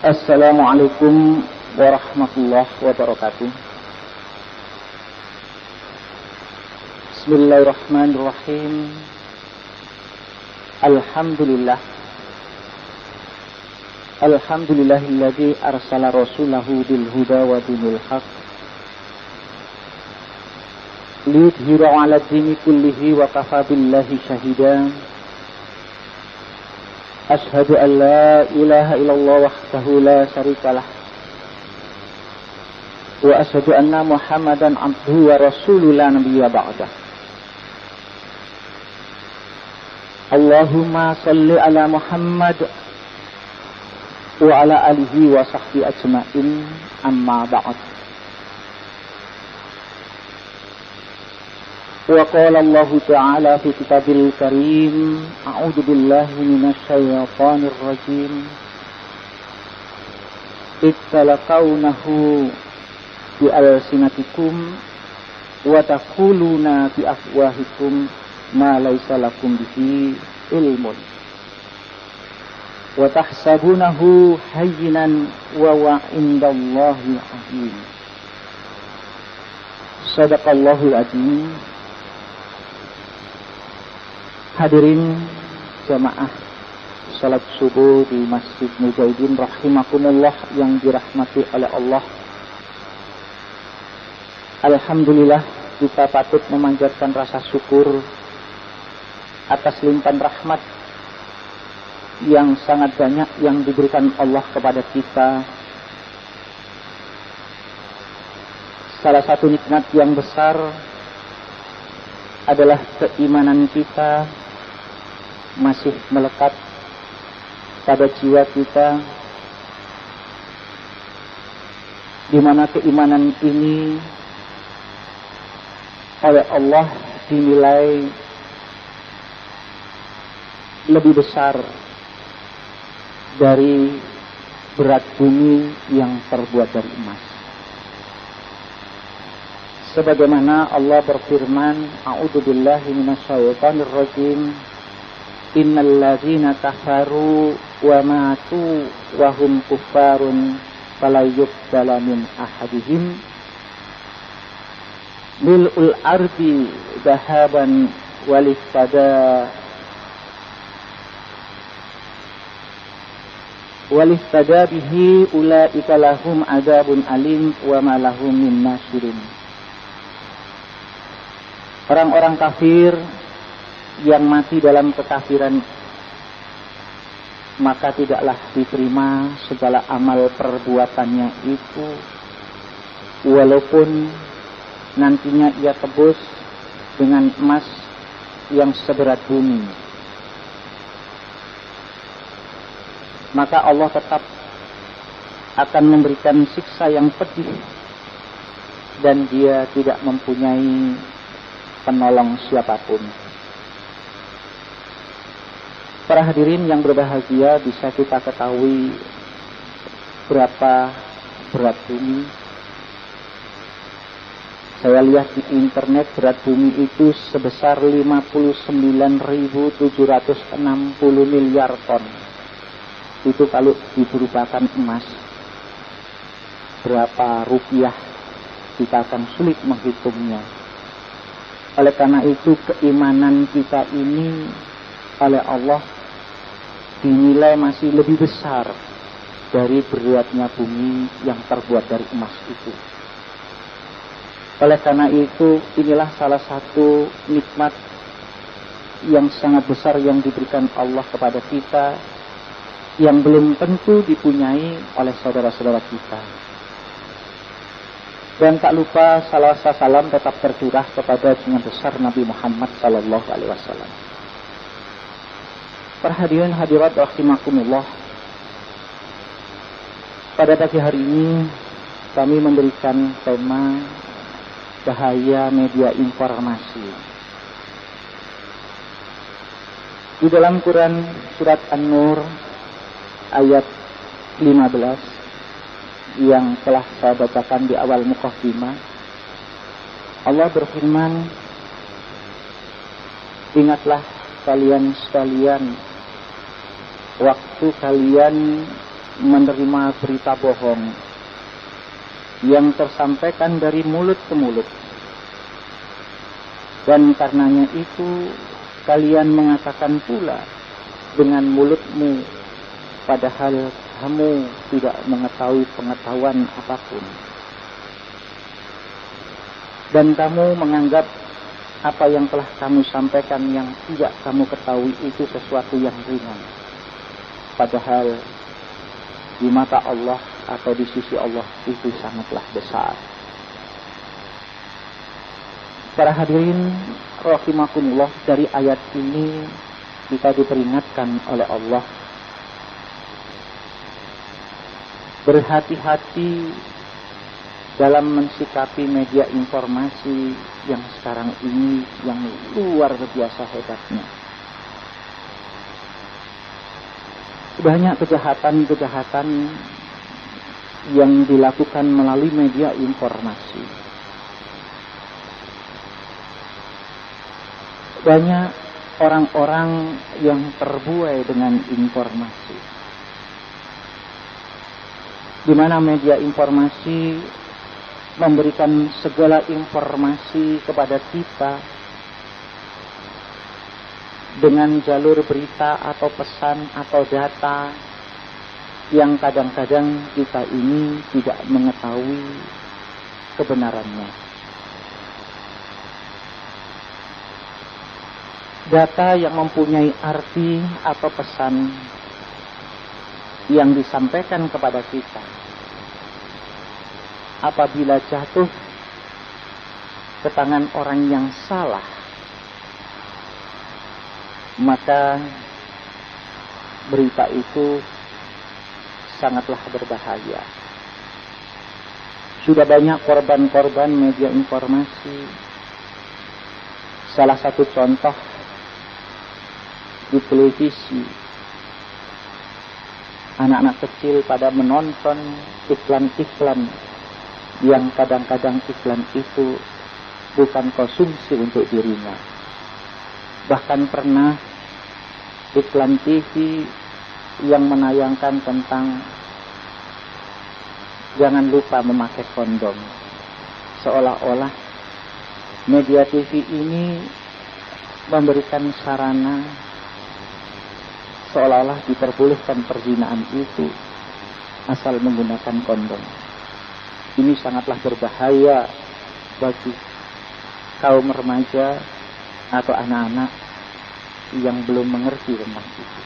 Assalamualaikum warahmatullahi wabarakatuh. Bismillahirrahmanirrahim. Alhamdulillahilladzi arsala rasulahu bil huda wa dinil haq liyudhhira 'ala ad-dini kullihi wa kafa billahi shahida. Ashhadu an la ilaha illallah wahdahu la syarikalah wa ashhadu anna Muhammadan 'abduhu wa rasuluhu la nabiyya ba'dah. Allahumma salli ala Muhammad wa ala alihi wa sahbihi ajma'in, amma ba'd. Wa qala Allah ta'ala fi kitabil karim, a'udzu billahi minasy syaithanir rajim. Ittalaqawnahu bi alsinatikum wa taquluna bi afwahikum ma laysa lakum bihi ilmun wa tahsabunahu hayyinan wa huwa indallahi 'azim. Shadaqallahul 'azim. Hadirin jamaah salat subuh di Masjid Mujahidin rahimakumullah yang dirahmati oleh Allah. Alhamdulillah, kita patut memanjatkan rasa syukur atas limpahan rahmat yang sangat banyak yang diberikan Allah kepada kita. Salah satu nikmat yang besar adalah keimanan kita masih melekat pada jiwa kita, di mana keimanan ini oleh Allah dinilai lebih besar dari berat bumi yang terbuat dari emas. Sebagaimana Allah berfirman, a'udzu billahi minasyaitonir rajim, innal ladzina kafaru wa matu wa hum kuffarun fala yuqbala min ahadihim mil'ul ardi dahaban walihtada bihi ulaika lahum adzabun alim wa ma lahum min nasirin. Orang-orang kafir yang mati dalam kekafiran, maka tidaklah diterima segala amal perbuatannya itu, walaupun nantinya ia tebus dengan emas yang seberat bumi. Maka Allah tetap akan memberikan siksa yang pedih, dan dia tidak mempunyai penolong siapapun. Para hadirin yang berbahagia, bisa kita ketahui berapa berat bumi. Saya lihat di internet, berat bumi itu sebesar 59.760 miliar ton. Itu kalau diberupakan emas, berapa rupiah kita akan sulit menghitungnya. Oleh karena itu, keimanan kita ini oleh Allah dinilai masih lebih besar dari beratnya bumi yang terbuat dari emas itu. Oleh karena itu, inilah salah satu nikmat yang sangat besar yang diberikan Allah kepada kita, yang belum tentu dipunyai oleh saudara-saudara kita. Dan tak lupa salawat salam tetap tercurah kepada junjungan besar Nabi Muhammad sallallahu alaihi wasallam. Para hadirin hadirat rahimakumullah, pada pagi hari ini kami memberikan tema bahaya media informasi. Di dalam Quran surat An-Nur ayat 15 yang telah saya bacakan di awal muqaddimah, Allah berfirman, ingatlah kalian sekalian waktu kalian menerima berita bohong yang tersampaikan dari mulut ke mulut. Dan karenanya itu kalian mengatakan pula dengan mulutmu, padahal kamu tidak mengetahui pengetahuan apapun. Dan kamu menganggap apa yang telah kamu sampaikan yang tidak kamu ketahui itu sesuatu yang ringan. Padahal di mata Allah atau di sisi Allah itu sangatlah besar. Para hadirin rahimakumullah, dari ayat ini kita diperingatkan oleh Allah berhati-hati dalam mensikapi media informasi yang sekarang ini yang luar biasa hebatnya. Banyak kejahatan-kejahatan yang dilakukan melalui media informasi. Banyak orang-orang yang terbuai dengan informasi, di mana media informasi memberikan segala informasi kepada kita dengan jalur berita atau pesan atau data yang kadang-kadang kita ini tidak mengetahui kebenarannya. Data yang mempunyai arti atau pesan yang disampaikan kepada kita, apabila jatuh ke tangan orang yang salah, maka berita itu sangatlah berbahaya. Sudah banyak korban-korban media informasi. Salah satu contoh di televisi, anak-anak kecil pada menonton iklan-iklan yang kadang-kadang iklan itu bukan konsumsi untuk dirinya. Bahkan pernah iklan TV yang menayangkan tentang jangan lupa memakai kondom. Seolah-olah media TV ini memberikan sarana seolah-olah diperbolehkan perzinaan itu asal menggunakan kondom. Ini sangatlah berbahaya bagi kaum remaja atau anak-anak yang belum mengerti tentang itu.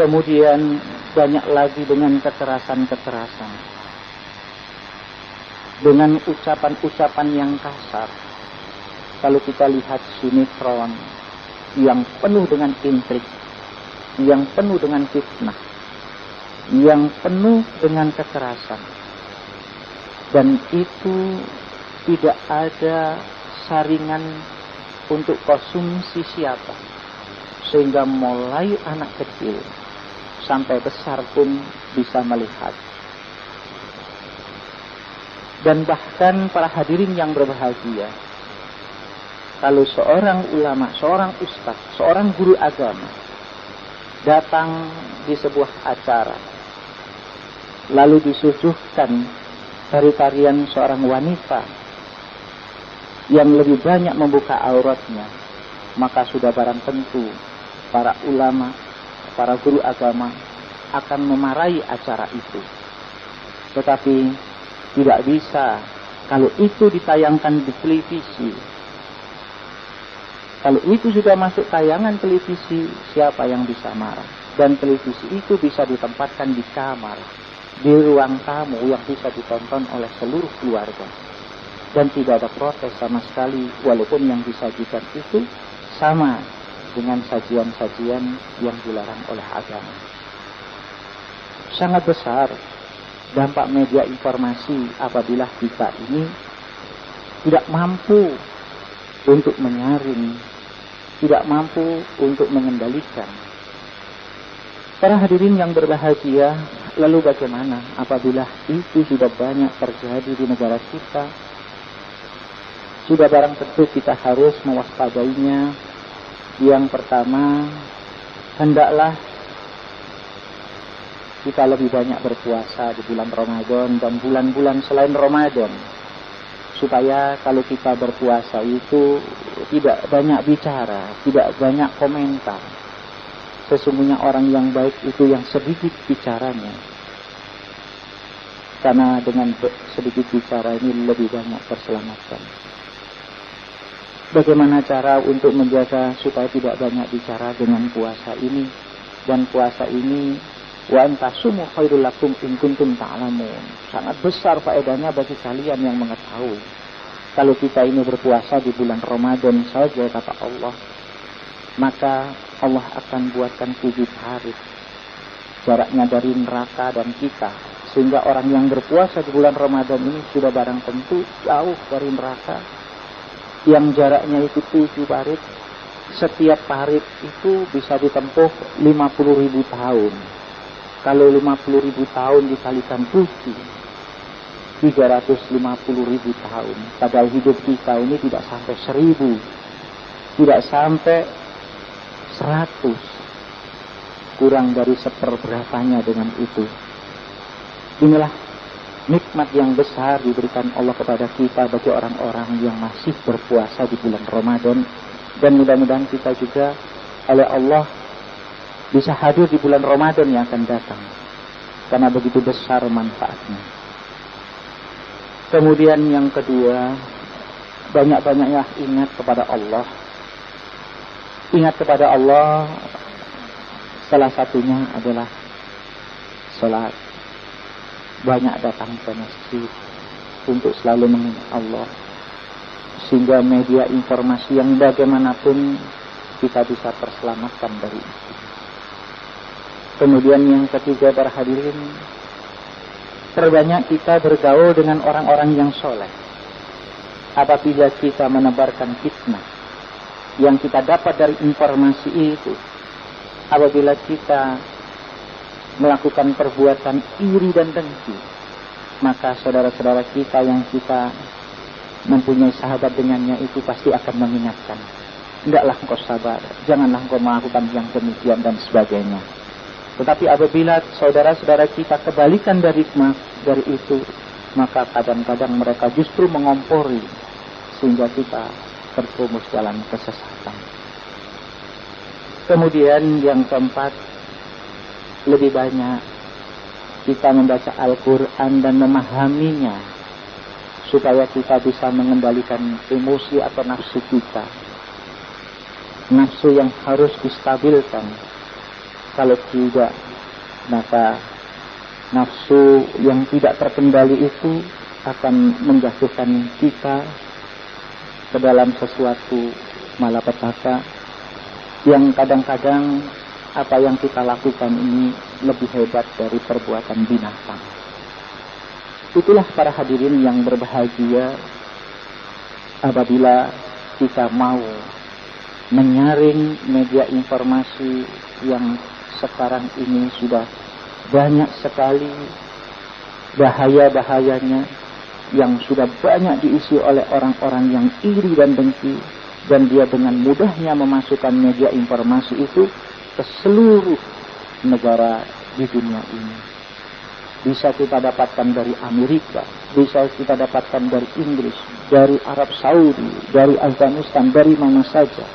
Kemudian banyak lagi dengan kekerasan-kekerasan, dengan ucapan-ucapan yang kasar. Kalau kita lihat sinetron yang penuh dengan intrik, yang penuh dengan fitnah, yang penuh dengan kekerasan, dan itu tidak ada saringan untuk konsumsi siapa, sehingga mulai anak kecil sampai besar pun bisa melihat. Dan bahkan para hadirin yang berbahagia, kalau seorang ulama, seorang ustaz, seorang guru agama datang di sebuah acara, lalu disuguhkan tari-tarian seorang wanita yang lebih banyak membuka auratnya, maka sudah barang tentu para ulama, para guru agama akan memarahi acara itu. Tetapi tidak bisa kalau itu ditayangkan di televisi. Kalau itu sudah masuk tayangan televisi, siapa yang bisa marah? Dan televisi itu bisa ditempatkan di kamar, di ruang tamu yang bisa ditonton oleh seluruh keluarga. Dan tidak ada protes sama sekali, walaupun yang disajikan itu sama dengan sajian-sajian yang dilarang oleh agama. Sangat besar dampak media informasi apabila kita ini tidak mampu untuk menyaring, tidak mampu untuk mengendalikan. Para hadirin yang berbahagia, lalu bagaimana apabila itu sudah banyak terjadi di negara kita? Sudah barang tentu kita harus mewaspadainya. Yang pertama, hendaklah kita lebih banyak berpuasa di bulan Ramadan dan bulan-bulan selain Ramadan, supaya kalau kita berpuasa itu tidak banyak bicara, tidak banyak komentar. Sesungguhnya orang yang baik itu yang sedikit bicaranya, karena dengan sedikit bicara ini lebih banyak terselamatkan. Bagaimana cara untuk menjaga supaya tidak banyak bicara dengan puasa ini? Dan puasa ini, wa antasumu khairul lakum in kuntum ta'lamun, sangat besar faedahnya bagi kalian yang mengetahui. Kalau kita ini berpuasa di bulan Ramadan saja, kata Allah, maka Allah akan buatkan 7 parit jaraknya dari neraka dan kita, sehingga orang yang berpuasa di bulan Ramadan ini sudah barang tentu jauh dari neraka, yang jaraknya itu 7 parit. Setiap parit itu bisa ditempuh 50.000 tahun. Kalau 50.000 tahun dikalikan 7, 350.000 tahun. Padahal hidup kita ini tidak sampai 1000, tidak sampai 100, kurang dari seperberapanya dengan itu. Inilah nikmat yang besar diberikan Allah kepada kita bagi orang-orang yang masih berpuasa di bulan Ramadan. Dan mudah-mudahan kita juga oleh Allah bisa hadir di bulan Ramadan yang akan datang, karena begitu besar manfaatnya. Kemudian yang kedua, banyak-banyaknya ingat kepada Allah. Ingat kepada Allah, salah satunya adalah salat. Banyak datang ke masjid untuk selalu mengingat Allah, sehingga media informasi yang bagaimanapun kita bisa terselamatkan dari itu. Kemudian yang ketiga, para hadirin, perbanyak kita bergaul dengan orang-orang yang soleh. Apabila kita menebarkan fitnah yang kita dapat dari informasi itu, apabila kita melakukan perbuatan iri dan dengki, maka saudara-saudara kita yang kita mempunyai sahabat dengannya itu pasti akan mengingatkan, hendaklah engkau sabar, janganlah engkau melakukan yang demikian dan sebagainya. Tetapi apabila saudara-saudara kita kebalikan dari itu, maka kadang-kadang mereka justru mengompori sehingga kita terjerumus dalam kesesatan. Kemudian yang keempat, lebih banyak kita membaca Al-Quran dan memahaminya, supaya kita bisa mengendalikan emosi atau nafsu kita. Nafsu yang harus distabilkan. Kalau tidak, maka nafsu yang tidak terkendali itu akan menjatuhkan kita ke dalam sesuatu malapetaka, yang kadang-kadang apa yang kita lakukan ini lebih hebat dari perbuatan binatang. Itulah para hadirin yang berbahagia, apabila kita mau menyaring media informasi yang sekarang ini sudah banyak sekali bahaya-bahayanya, yang sudah banyak diisi oleh orang-orang yang iri dan dengki, dan dia dengan mudahnya memasukkan media informasi itu ke seluruh negara di dunia ini. Bisa kita dapatkan dari Amerika, bisa kita dapatkan dari Inggris, dari Arab Saudi, dari Afghanistan, dari mana saja.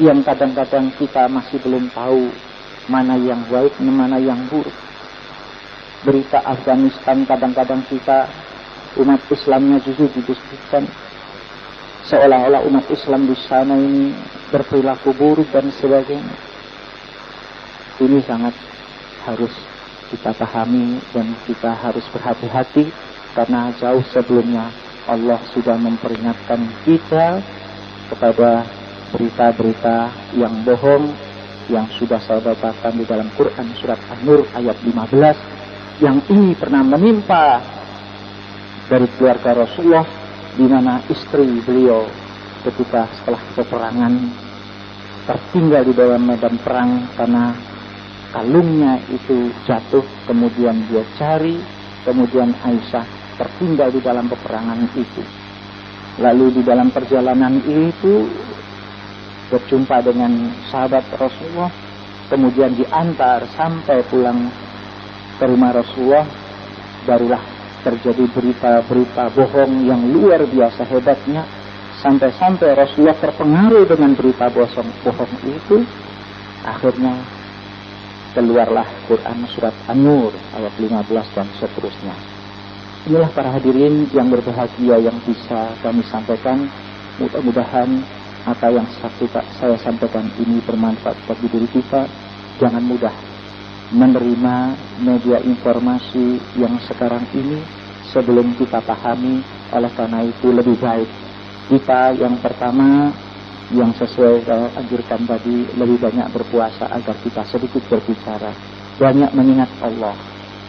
Yang kadang-kadang kita masih belum tahu mana yang baik, mana yang buruk. Berita Afghanistan kadang-kadang kita, umat Islamnya justru didiskusikan seolah-olah umat Islam di sana ini berperilaku buruk dan sebagainya. Ini sangat harus kita pahami dan kita harus berhati-hati, karena jauh sebelumnya Allah sudah memperingatkan kita kepada berita-berita yang bohong yang sudah saya bacakan di dalam Quran surat An-Nur ayat 15, yang ini pernah menimpa dari keluarga Rasulullah, di mana istri beliau ketika setelah peperangan tertinggal di dalam medan perang karena kalungnya itu jatuh, kemudian dia cari, kemudian Aisyah tertinggal di dalam peperangan itu. Lalu di dalam perjalanan itu berjumpa dengan sahabat Rasulullah, kemudian diantar sampai pulang ke rumah Rasulullah, barulah terjadi berita-berita bohong yang luar biasa hebatnya, sampai-sampai Rasulullah terpengaruh dengan berita bohong itu. Akhirnya keluarlah Quran surat An-Nur ayat 15 dan seterusnya. Inilah para hadirin yang berbahagia yang bisa kami sampaikan. Mudah-mudahan apa yang saya sampaikan ini bermanfaat bagi diri kita. Jangan mudah menerima media informasi yang sekarang ini sebelum kita pahami. Oleh karena itu lebih baik kita yang pertama, yang sesuai anjurkan tadi, lebih banyak berpuasa agar kita sedikit berbicara, banyak mengingat Allah,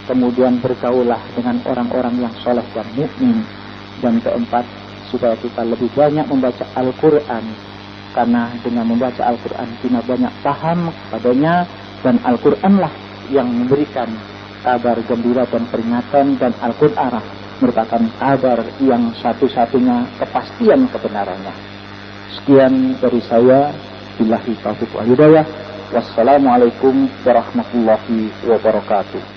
kemudian bergaulah dengan orang-orang yang soleh dan mukmin, dan keempat, supaya kita lebih banyak membaca Al-Quran, karena dengan membaca Al-Quran kita banyak paham padanya, dan Al-Quranlah yang memberikan kabar gembira dan peringatan, dan Al-Quran merupakan kabar yang satu-satunya kepastian kebenarannya. Sekian dari saya. Billahi taufiq wal hidayah. Wassalamualaikum warahmatullahi wabarakatuh.